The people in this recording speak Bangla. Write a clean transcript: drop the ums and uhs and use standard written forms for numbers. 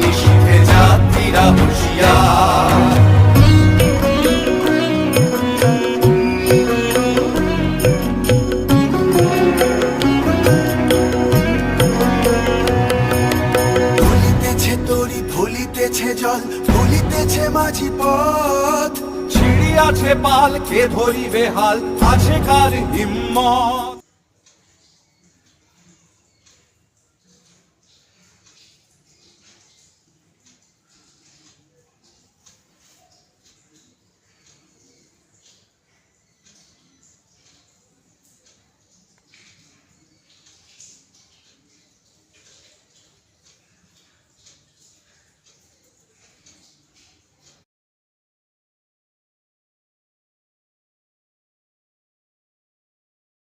নিশীথে যাত্রীরা হুঁশিয়ার। ভুলিতেছে তরি, ভুলিতেছে জল, ভুলিতেছে মাঝি পথ। ছিড়িয়াছে পাল, কে ধরিবে হাল, আছে কার হিম্মত।